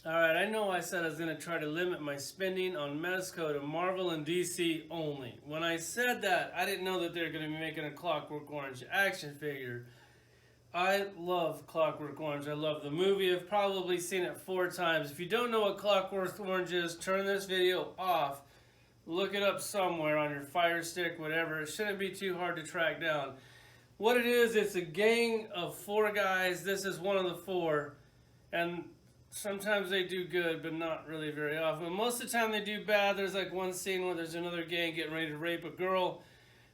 Alright, I know I said I was going to try to limit my spending on Mezco to Marvel and DC only. When I said that, I didn't know that they were going to be making a Clockwork Orange action figure. I love Clockwork Orange. I love the movie. I've probably seen it 4 times. If you don't know what Clockwork Orange is, turn this video off. Look it up somewhere on your Fire Stick, whatever. It shouldn't be too hard to track down. What it is, it's a gang of 4 guys. This is one of the 4. And sometimes they do good, but not really very often. Most of the time they do bad. There's like one scene where there's another gang getting ready to rape a girl.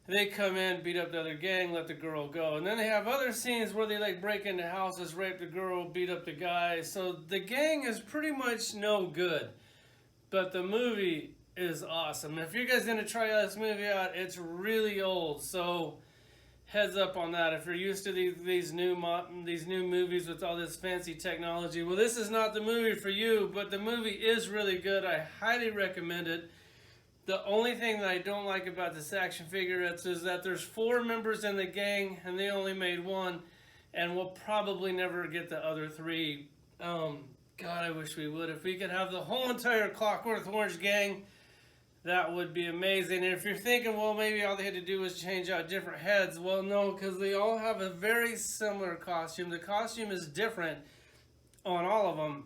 They come in, beat up the other gang, let the girl go. And then they have other scenes where they like break into houses, rape the girl, beat up the guy. So the gang is pretty much no good. But the movie is awesome. If you guys gonna try this movie out, it's really old. So heads up on that. If you're used to these new movies with all this fancy technology, well, this is not the movie for you, but the movie is really good. I highly recommend it. The only thing that I don't like about this action figure is that there's 4 members in the gang, and they only made 1, and we'll probably never get the other 3. God, I wish we would. If we could have the whole entire Clockwork Orange gang, that would be amazing. And if you're thinking, well, maybe all they had to do was change out different heads. Well, no, because they all have a very similar costume. The costume is different on all of them,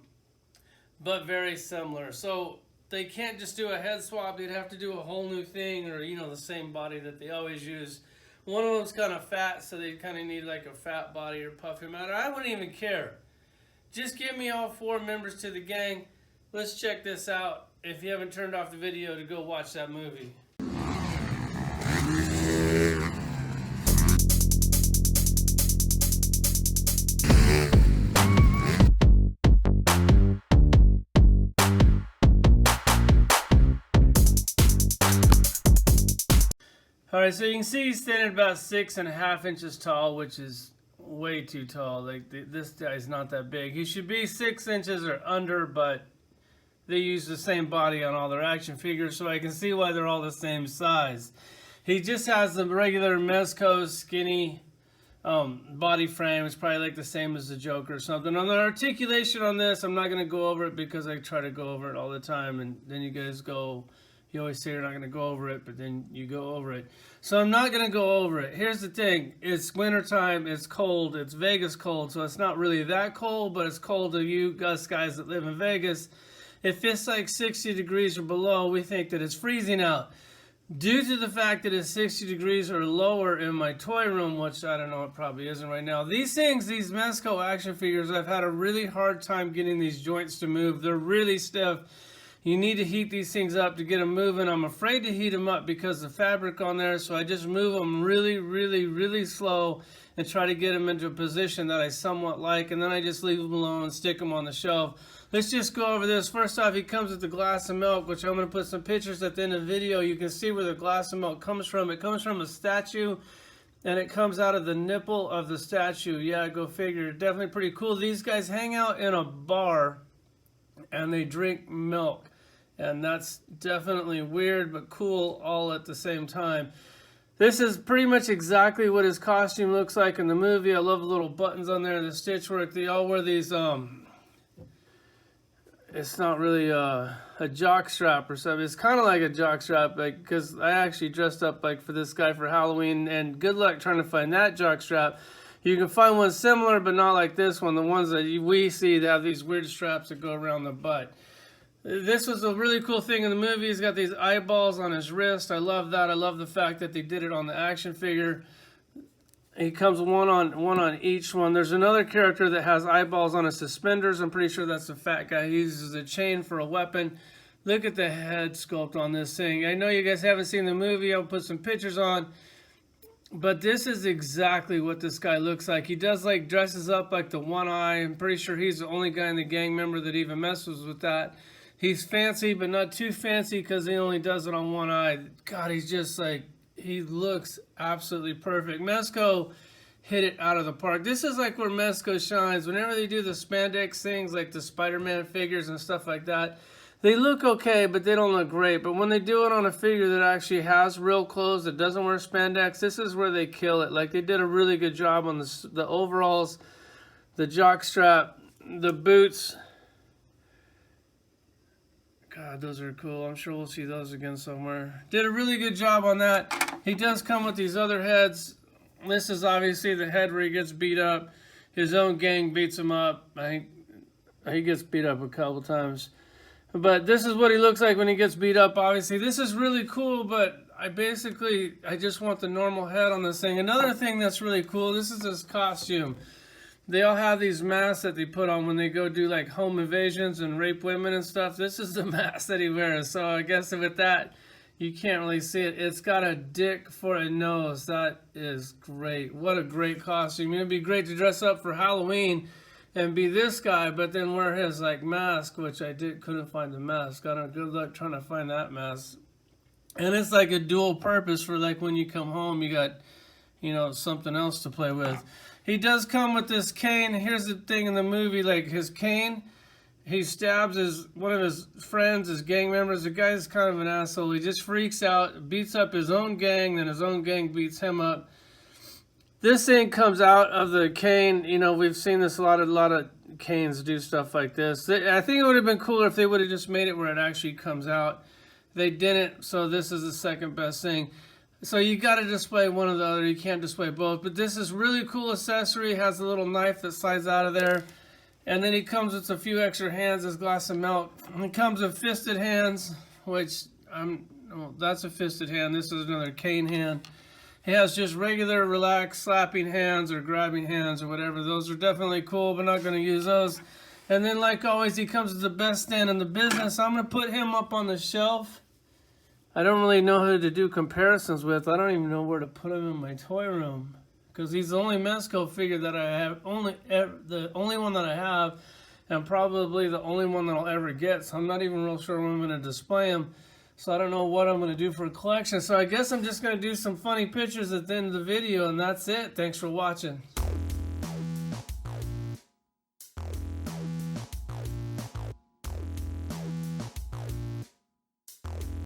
but very similar. So they can't just do a head swap. They'd have to do a whole new thing, or, you know, the same body that they always use. One of them's kind of fat, so they kind of need like a fat body or puff him out. I wouldn't even care. Just give me all 4 members to the gang. Let's check this out. If you haven't turned off the video to go watch that movie. Alright, so you can see he's standing about 6.5 inches tall, which is way too tall. Like this guy's not that big. He should be 6 inches or under, but they use the same body on all their action figures, so I can see why they're all the same size. He just has the regular Mezco skinny body frame. It's probably like the same as the Joker or something. On the articulation on this, I'm not going to go over it because I try to go over it all the time, and then you guys go, you always say you're not going to go over it, but then you go over it. So I'm not going to go over it. Here's the thing. It's wintertime. It's cold. It's Vegas cold, so it's not really that cold, but it's cold to you guys that live in Vegas. If it's like 60 degrees or below, we think that it's freezing out. Due to the fact that it's 60 degrees or lower in my toy room, which I don't know, it probably isn't right now. These things, these Mezco action figures, I've had a really hard time getting these joints to move. They're really stiff. You need to heat these things up to get them moving. I'm afraid to heat them up because of the fabric on there, so I just move them really, really, really slow and try to get them into a position that I somewhat like, and then I just leave them alone and stick them on the shelf. Let's just go over this. First off, he comes with the glass of milk, which I'm going to put some pictures at the end of the video. You can see where the glass of milk comes from. It comes from a statue, and it comes out of the nipple of the statue. Yeah, go figure. Definitely pretty cool. These guys hang out in a bar, and they drink milk. And that's definitely weird, but cool all at the same time. This is pretty much exactly what his costume looks like in the movie. I love the little buttons on there, the stitch work. They all wear these, it's not really a jock strap or something. It's kind of like a jock strap, like, because I actually dressed up like for this guy for Halloween, and good luck trying to find that jock strap. You can find one similar, but not like this one. The ones that we see that have these weird straps that go around the butt. This was a really cool thing in the movie. He's got these eyeballs on his wrist. I love that. I love the fact that they did it on the action figure. He comes one on each one. There's another character that has eyeballs on his suspenders. I'm pretty sure that's the fat guy. He uses a chain for a weapon. Look at the head sculpt on this thing. I know you guys haven't seen the movie. I'll put some pictures on. But this is exactly what this guy looks like. He does like dresses up like the one eye. I'm pretty sure he's the only guy in the gang member that even messes with that. He's fancy, but not too fancy because he only does it on one eye. God, he's just like, he looks absolutely perfect. Mezco hit it out of the park. This is like where Mezco shines. Whenever they do the spandex things, like the Spider-Man figures and stuff like that, they look okay, but they don't look great. But when they do it on a figure that actually has real clothes, that doesn't wear spandex, this is where they kill it. Like, they did a really good job on the overalls, the jock strap, the boots. God, those are cool. I'm sure we'll see those again somewhere. Did a really good job on that. He does come with these other heads. This is obviously the head where he gets beat up. His own gang beats him up. I think he gets beat up a couple times. But this is what he looks like when he gets beat up, obviously. This is really cool, but I just want the normal head on this thing. Another thing that's really cool, this is his costume. They all have these masks that they put on when they go do like home invasions and rape women and stuff. This is the mask that he wears. So I guess with that, you can't really see it. It's got a dick for a nose. That is great. What a great costume. It'd be great to dress up for Halloween and be this guy, but then wear his like mask, which couldn't find the mask. Got a good luck trying to find that mask. And it's like a dual purpose for like when you come home, you got, you know, something else to play with. He does come with this cane. Here's the thing in the movie, like his cane, he stabs one of his friends, his gang members. The guy's kind of an asshole. He just freaks out, beats up his own gang, then his own gang beats him up. This thing comes out of the cane. You know, we've seen this a lot of canes do stuff like this. I think it would have been cooler if they would have just made it where it actually comes out. They didn't, so this is the second best thing. So you got to display one or the other. You can't display both. But this is really cool accessory. It has a little knife that slides out of there. And then he comes with a few extra hands, his glass of milk. And he comes with fisted hands, which that's a fisted hand. This is another cane hand. He has just regular, relaxed, slapping hands or grabbing hands or whatever. Those are definitely cool, but not going to use those. And then, like always, he comes with the best stand in the business. I'm going to put him up on the shelf. I don't really know who to do comparisons with. I don't even know where to put him in my toy room, because he's the only Mezco figure that I have, the only one that I have, and probably the only one that I'll ever get. So I'm not even real sure when I'm going to display him. So I don't know what I'm going to do for a collection. So I guess I'm just going to do some funny pictures at the end of the video, and that's it. Thanks for watching.